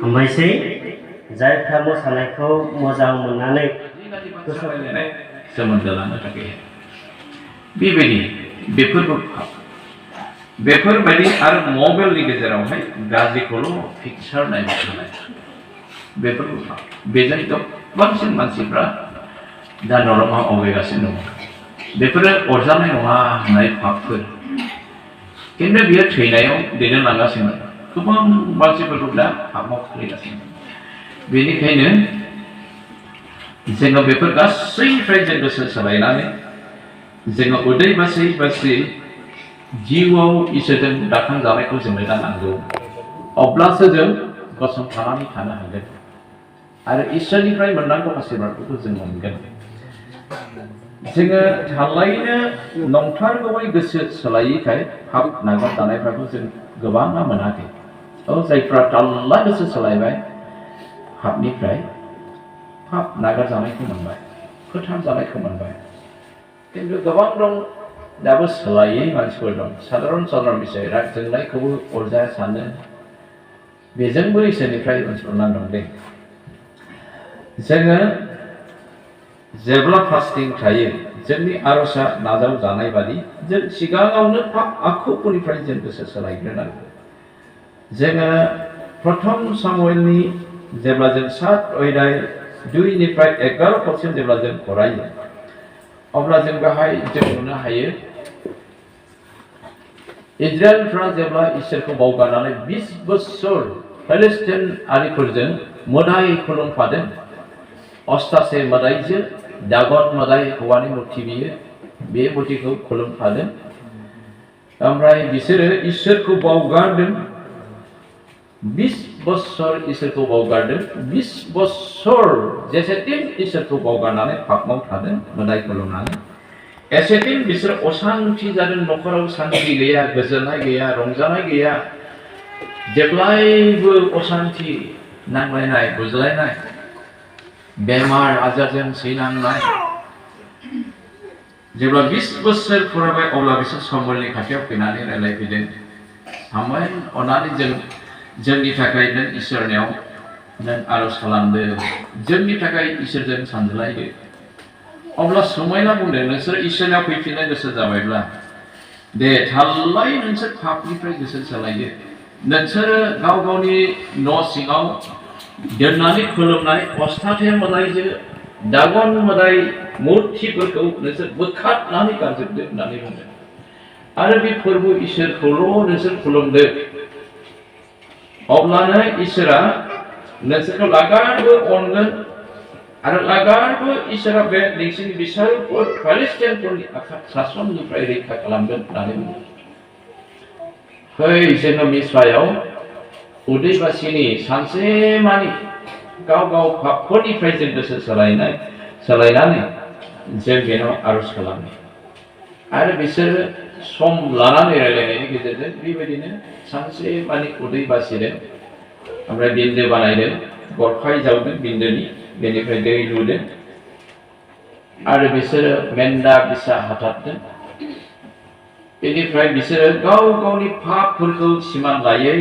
हामबायसै जायफ्रा मोसानायखौ मोजां मोननानै सोमोन्दो लानो थाखाय बेबायदि बेफोरबायदि आरो मबाइलनि गेजेरावहाय गाज्रिखौल' पिक्सार नायबाय थानाय बेफोरखौ बेजों बांसिन मानसिफ्रा दा नरमा आवगायगासिनो दङ बेफोरो अरजानाय नङा होननाय फाफफोर खिन्थु बियो थैनायाव दैदेनलांगासिनो गोबां मानसिफोरखौ दा फाफाव खोलैगासिनो बेनिखायनो जोङो बेफोर गासैनिफ्राय जों गोसो सोलायनानै जोङो उदै बासै बासै जिउआव इसोरजों दाखांजानायखौ जोंनो दा नांगौ अब्लासो जों गसंथानानै थानो हागोन आरो इसोरनिफ्राय मोननांगौ आशीर्बादफोरखौ जों मोनगोन जोङो थारैनो नंथारगौयै गोसो सोलायैखाय पाप नागारजानायफोरखौ जों गोबाङा मोनाखै जायफ्रा थारला गोसो सोलायबाय पापनिफ्राय पाप नागारजानायखौ मोनबाय फोथार जानायखौ मोनबाय खिन्थु गोबां दं दाबो सोलायै मानसिफोर दं साधारन बिसय राग जोंनायखौबो अरजाया सानो बेजोंबो इसोरनिफ्राय मानसिफोर नांदोंलै जोङो जेब्ला फास्टिं थायो जोंनि आर'जआ नाजावजानाय बादि जों सिगाङावनो पाप आखुफोरनिफ्राय जों गोसो सोलायग्रोनांगौ जोङो प्रथम सामुएलनि जेब्ला जों 7 अध्याय 2निफ्राय 11 पदसिम जेब्ला जों फरायो अब्ला जों बेहाय जों नुनो हायो इजराइलफ्रा जेब्ला इसोरखौ बावगारनानै 20 बोसोर फिलिस्टिन आरिफोरजों मोदाय खुलुमफादों अस्तासे मोदायजों दागन मोदाय हौवानि मुर्ति बियो बे मुर्तिखौ खुलुमफादों ओमफ्राय बिसोरो इसोरखौ बावगारदों 20 बोसोर इसोरखौ बावगारदों 20 बोसोर जेसेदिन इसोरखौ बावगारनानै पाप मावथादों मोदाय खुलुमनानै एसेदिन बिसोर अशान्ति जादों न'खराव शान्ति गैया गोजोननाय गैया रंजानाय गैया जेब्लायबो अशान्ति नांलायनाय बुज्लायनाय बेमार आजारजों सैनांनाय जेब्ला 20 बोसोर फरायबाय अब्ला बिसोर सामुएलनि खाथियाव फैनानै रायलायफैदों सामुएल अननानै जोंनि थाखाय नों इसोरनियाव नों आर'ज खालामदो जोंनि थाखाय इसोरजों सानज्लायदो अब्ला सामुएला बुंदों नोंसोर इसोरनाव फैफिननो गोसो जाबायब्ला दे थारलाय नोंसोर पापनिफ्राय गोसो सोलायदो नोंसोरो गाव गावनि न' सिङाव दोननानै खुलुमनाय अस्ताथे मोदायजों दागन मोदाय मुर्तिफोरखौ नोंसोर बोखारनानै गारजोबदो होननानै बुंदों आरो बे फोरबो इसोरखौल' नोंसोर खुलुमदो अब्लानो इसोरा नोंसोरखौ लागारबो अनगोन आरो लागारबो इसोरा बे नोंसोरनि बिसारफोर फिलिस्टिनफोरनि सासननिफ्राय रैखा खालामगोन होननानै बुंदों फै जोङो मिस्रायाव उदैबासिनि सानसेमानि गाव गाव पापफोरनिफ्राय जों गोसो सोलायनानै जों बेनाव आर'ज खालामो आरो बिसोरो सम लानानै रायलायनायनि गेजेरजों बेबायदिनो सानसे मानि उदै बासिदों ओमफ्राय बिन्दो बानायदों गरखाय जावदों बिन्दोनि बेनिफ्राय दै लुदों आरो बिसोरो मेन्दा बिसा हाथारदों बेनिफ्राय बिसोरो गाव गावनि पापफोरखौ सिमान लायै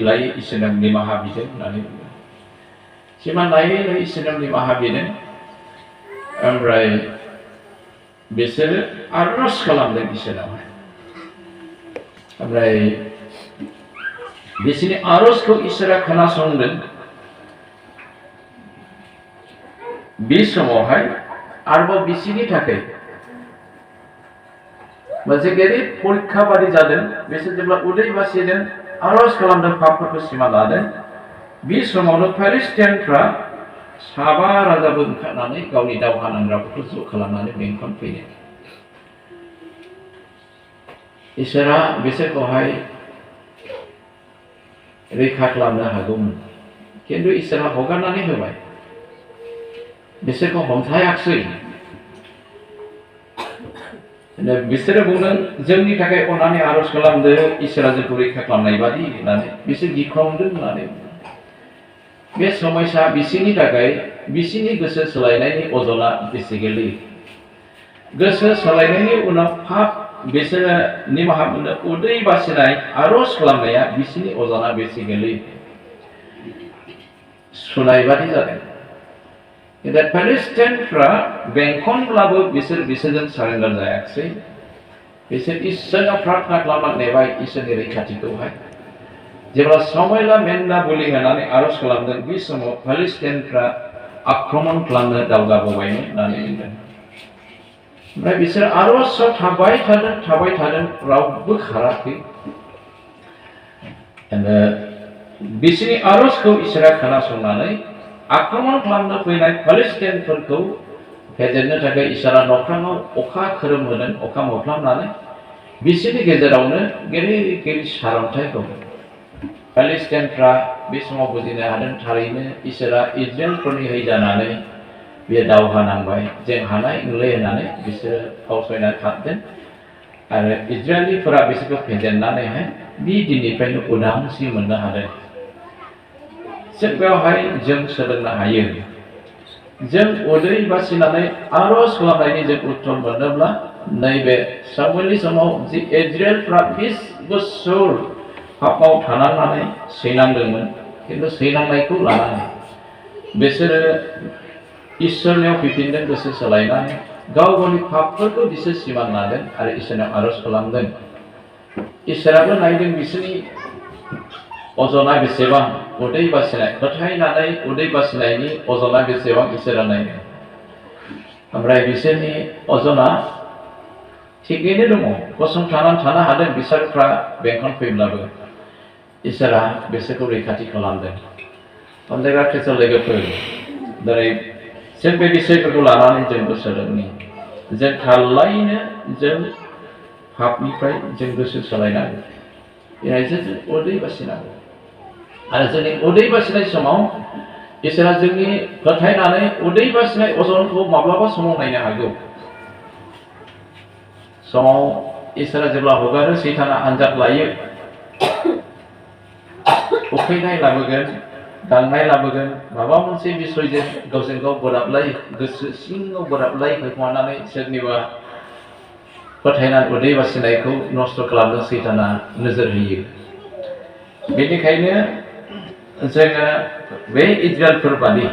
लायै इसोरनाव निमाहा बिदों होननानै बुंदों सिमान लायै लायै इसोरनाव निमाहा बिदों ओमफ्राय बिसोरो आर'ज खालामदों इसोरनावहाय ओमफ्राय बिसोरनि आर'जखौ इसोरा खोनासंदों बे समावहाय आरोबाव बिसोरनि थाखाय मोनसे गेदेर परीक्षा बादि जादों बिसोर जेब्ला उदै बासिदों आर'ज खालामदों पापफोरखौ सिमा लादों बे समावनो फिलिस्टिनफ्रा 7 राजाबो ओंखारनानै गावनि दावहा नांग्राफोरखौ ज' खालामनानै बेंखनफैदों इसोरा बिसोरखौहाय रैखा खालामनो हागौमोन खिन्थु इसोरा हगारनानै होबाय बिसोरखौ हमथायाखसै बिसोरो बुंदों जोंनि थाखाय अननानै आरज खालामदो इसोरा जोंखौ रैखा खालामनाय बादि होननानै बिसोर गिख्रंदों होननानै बे समयसा बिसोरनि थाखाय बिसोरनि गोसो सोलायनायनि अजना बेसिकेलि गोसो सोलायनायनि उनाव पाप बिसोरो निमाहा मोननो उदै बासिनाय आरज खालामनाया बिसोरनि अजना बेसिकेलि सुनाय बादि जादों। दा पेलेस्टाइनफ्रा बेंखनब्लाबो बिसोरजों सारेन्डार जायाखिसै। बिसोर इसोरनाव प्रार्थना खालामना नेबाय इसोरनि रैखाथिखौहाय। जेब्ला सामुएला मेन्ना बोलि होनानै आरज खालामदों बे समाव पेलेस्टाइनफ्रा आक्रमण खालामनो दावगाबोबायमोन होननानै बुंदों। ओमफ्राय बिसोर आरजआव थाबाय थादों रावबो खाराखै। बिसोरनि आरजखौ इसोरा खोनासंनानै आक्रमण खालामनो फैनाय पेलेस्टाइनफोरखौ फेजेननो थाखाय इसोरा नख्राङाव अखा खोरोमहोदों, अखा मोफ्लामनानै बिसोरनि गेजेरावनो गेदेर सारन्थाइ दं। पेलेस्टाइनफ्रा बे समाव बुजिनो हादों थारैनो इसोरा इजराइलफोरनि हैजानानै बे दावहा नांबाय, जों हानाय नंले होननानै बिसोरो फावसायनानै थादों आरो इजराइलिफोरा बिसोरखौ फेजेननानैहाय बे दिननिफ्रायनो उदांस्रि मोननो हादों। जों बेवहाय जों सोलोंनो हायो जों उदै बासिनानै आरज खालामनायनि जों उत्तर मोनोब्ला नैबे सामुएलनि समाव जि इजराइलफ्रा 20 बोसोर पापाव थानांनानै सैनांदोंमोन, खिन्थु सैनांनायखौ लानानै बिसोरो इसोरनियाव फैफिनदों गोसो सोलायनानै गाव गावनि पापफोरखौ बिसोर सिमान लादों आरो इसोरनाव आरज खालामदों। इसोराबो नायदों बिसोरनि अजना बेसेबां उदै बासिनाय फोथायनानै उदै बासिनायनि अजना बेसेबां इसोरा नायदों। ओमफ्राय बिसोरनि अजना थिगैनो दङ, गसंथानानै थानो हादों बिसोरफ्रा बेंखन फैब्लाबो इसोरा बिसोरखौ रैखाथि खालामदों। अनजायग्रा ख्रिस्टान लोगोफोर, दिनै जों बे बिसयफोरखौ लानानै जोंबो सोलोंनि जों थारैनो जों पापनिफ्राय जों गोसो सोलायनांगौ। बेहायसो जों उदै बासिनांगौ आरो जोंनि उदै बासिनाय समाव इसोरा जोंनि फोथायनानै उदै बासिनाय अजनखौ माब्लाबा समाव नायनो हागौ। समाव इसोरा जेब्ला हगारो सैताना आनजाद लायो, उखैनाय लाबोगोन, गांनाय लाबोगोन, माबा मोनसे बिसयजों गावजों गाव बोराबलाय गोसो सिङाव बोराबलाय होखुमानानै सोरनिबा फोथायनानै उदै बासिनायखौ नस्थ' खालामनो सैताना नोजोर होयो। बेनिखायनो जोङो बे इजराइलफोर बादि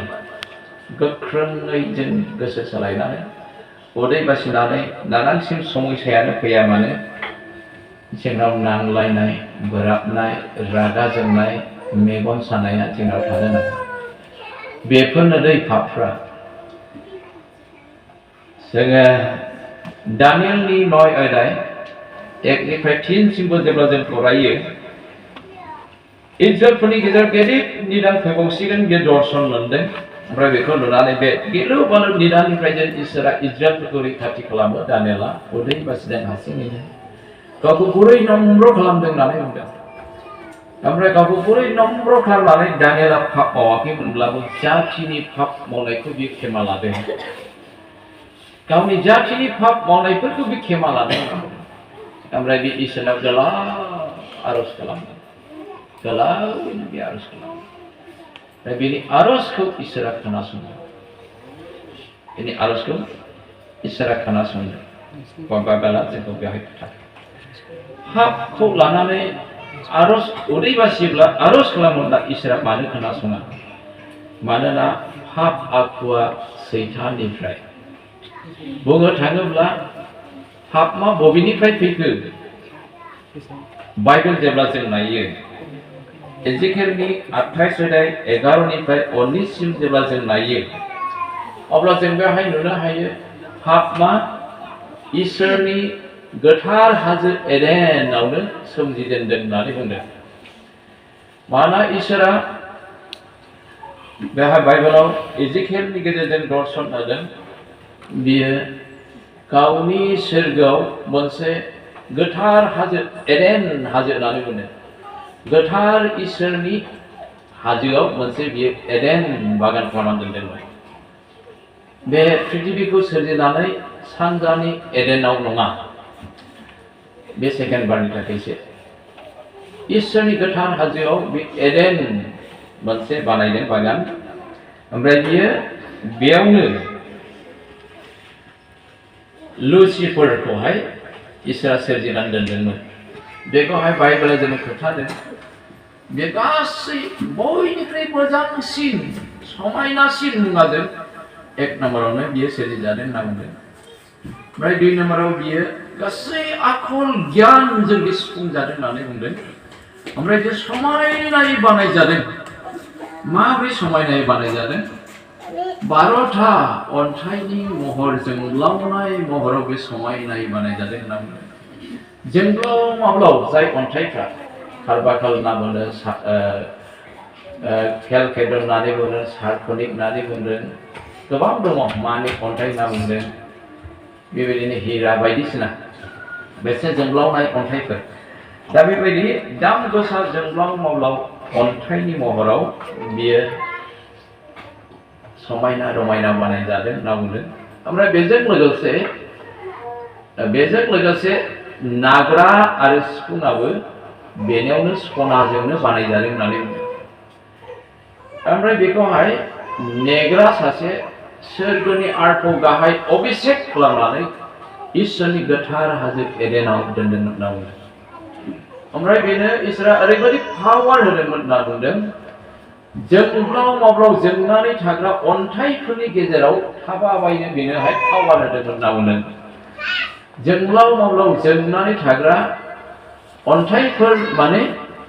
गोख्रोङै जों गोसो सोलायनानै उदै बासिनानै नानांसिम समयसायानो फैया मानो जोंनाव नांलायनाय, बोराबनाय, रागा जोंनाय, मेगन सानाया जोंनाव थानो नाङा। बेफोरनो दै पापफ्रा। जोङो दानियेलनि 9 अध्याय 1निफ्राय 3सिमबो जेब्ला जों फरायो, इजराइलफोरनि गेजेराव गेदेर निदान फैबावसिगोन, बे दर्शन मोनदों। ओमफ्राय बेखौ नुनानै बे गिलु बालु निदाननिफ्राय जों इसोरा इजराइलफोरखौ रैखाथि खालामो। दानियेला उदै बासिदों हारसिङैनो, गावखौ गुरै नम्र खालामदों होननानै बुंदों। ओमफ्राय गावखौ गुरै नम्र खालामनानै दानियेला पाप मावाखैमोनब्लाबो जाखिनि पाप मावनायखौ बियो क्षमा लादों। गावनि जाखिनि पाप मावनायफोरखौ बे क्षमा लादों। ओमफ्राय बे इसोरनाव गोलाव आरज खालामदों, गोलावैनो बे आरज खालामदों। ओमफ्राय बेनि आरजखौ इसोरा खोनासंदों। बेनि आरजखौ इसोरा खोनासंदों। बाइबेला जोंखौ बेवहाय फोथायो। पापखौ लानानै आरज उदै बासियोब्ला आरज खालामोब्ला इसोरा मानो खोनासङा? मानोना पाप आखुआ सैताननिफ्राय। बुंनो थाङोब्ला पापआ बबेनिफ्राय फैखो? बाइबेल जेब्ला जों नायो, एजिकेलनि 28 अध्याय 11निफ्राय 19सिम जेब्ला जों नायो, अब्ला जों बेवहाय नुनो हायो पापआ इसोरनि गोथार हाजो एडेनावनो सोमजिजेनदों होननानै बुंदों। मानोना इसोरा बेवहाय बाइबेलाव एजिकेलनि गेजेरजों दर्शन होदों। बियो गावनि सोरगोआव मोनसे गोथार हाजो, एडेन हाजो होननानै बुंदों। गोथार इसोरनि हाजोआव मोनसे बियो एडेन बागान खालामनानै दोनदोंमोन। बे पृथिबीखौ सोरजिनानै सानजानि एडेनाव नङा, बे सेकेन्ड बारनि थाखायसो इसोरनि गोथार हाजोआव बे एडेन मोनसे बानायदों बागान ओमफ्राय बेयावनो लुसिफरखौहाय इसोरा सोरजिनानै दोनदोंमोन बेखौहाय बाइबेला जोंनो खोन्थादों बे गासै बयनिख्रुइ मोजांसिन समायनासिन मुवाजों एक नम्बरावनो बियो सोरजिजादों होनना बुंदों ओमफ्राय 2 नम्बराव बियो गासै आखल गियानजों बे सुफुंजादों होननानै बुंदों ओमफ्राय बे समायनायै बानायजादों माबोरै समायनायै बानायजादों 12था अन्थाइनि महर जोंब्लावनाय महराव बे समायनायै बानायजादों होनना बुंदों जोंब्लाव माब्लाव जाय अन्थाइफ्रा कार्बाकाल होनना बुंदों केलकेडन होननानै बुंदों सार्कनिक होननानै बुंदों गोबां दङ मानिक अन्थाइ होनना बुंदों बेबायदिनो हिरा बायदिसिना बेसे जोंब्लावनाय अन्थाइफोर दा बेबायदि दाम गोसा जोंब्लाव माब्लाव अन्थाइनि महराव बियो समायना रमायना बानायजादों होनना बुंदों ओमफ्राय बेजों लोगोसे नाग्रा आरो सिफुङाबो बेनियावनो सनाजोंनो बानायजादों होननानै बुंदों ओमफ्राय बेखौहाय नेग्रा सासे सोरगोनि आर्टखौ गाहाय अभिषेक खालामनानै इसोरनि गोथार हाजो एडेनाव दोनदोंमोन होनना बुंदों ओमफ्राय बेनो इसोरा ओरैबायदि पावार होदोंमोन होनना बुंदों जोंब्लाव माब्लाव जोंनानै थाग्रा अन्थाइफोरनि गेजेराव थाबायनो बेनोहाय पावार होदोंमोन होनना बुंदों जोंब्लाव माब्लाव जोंनानै थाग्रा अन्थाइफोर माने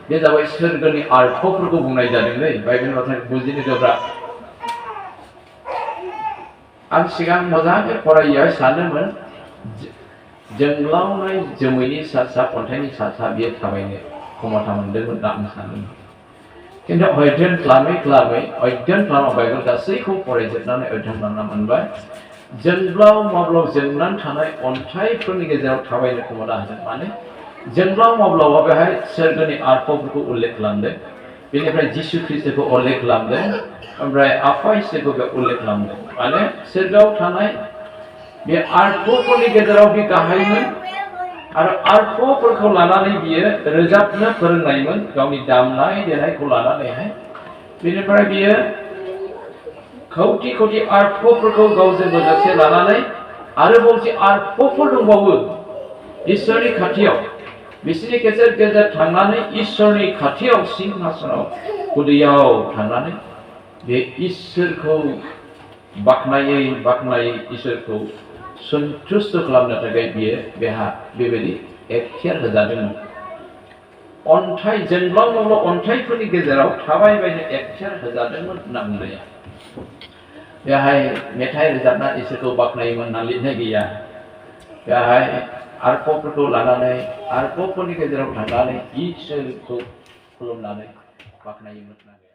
बे जाबाय सोरगोनि आर्टफोरखौ बुंनाय जादोंलै बाइबेल बाथ्राखौ बुजिनो गोब्राब आं सिगां मोजाङै फरायैयाव सानोमोन जोंब्लावनाय जोमैनि सा सा अन्थाइनि सा सा बियो थाबायनो क्षमता मोन्दोंमोन होनना आं सानोमोन खिन्थु अध्ययन खालामै बाइबेल गासैखौ फरायजोबनानै अध्ययन खालामना मोनबाय जोंब्लाव माब्लाव जोंनानै थानाय अन्थाइफोरनि गेजेराव थाबायनो क्षमता होदों माने जोंब्लाव माब्लावा बेहाय सोरगोनि आर्टफोरखौ उल्लेख खालामदों बेनिफ्राय जिसु ख्रिस्टखौ उल्लेख खालामदों ओमफ्राय आफा इसोरखौ बे उल्लेख खालामदों माने सोरगोआव थानाय बे आर्टफोरनि गेजेराव बे गाहायमोन आरो आर्टफोरखौ लानानै बियो रोजाबनो फोरोंनायमोन गावनि दामनाय देनायखौ लानानैहाय बेनिफ्राय बियो खौटि खौटि आर्टफोरखौ गावजों लोगोसे लानानै आरोबाव जे आर्टफोर दंबावो इसोरनि खाथियाव बिसोरनि गेजेर गेजेर थांनानै इसोरनि खाथियाव सिंहासनाव गुदियाव थांनानै बे इसोरखौ बाख्नायै इसोरखौ सन्तुष्ट खालामनो थाखाय बियो बेहा बेबायदि एक्टियार होजादोंमोन अन्थाइ जोंब्लाव माब्लाव अन्थाइफोरनि गेजेराव थाबायबायनो एक्टियार होजादोंमोन होनना बुंनाया बेहाय मेथाइ रोजाबना इसोरखौ बाख्नायोमोन होनना लिरनाय गैया बेहाय आर्टफोरखौ लानानै आर्टफोरनि गेजेराव थांनानै इसोरखौ खुलुमनानै बाख्नायोमोन होनना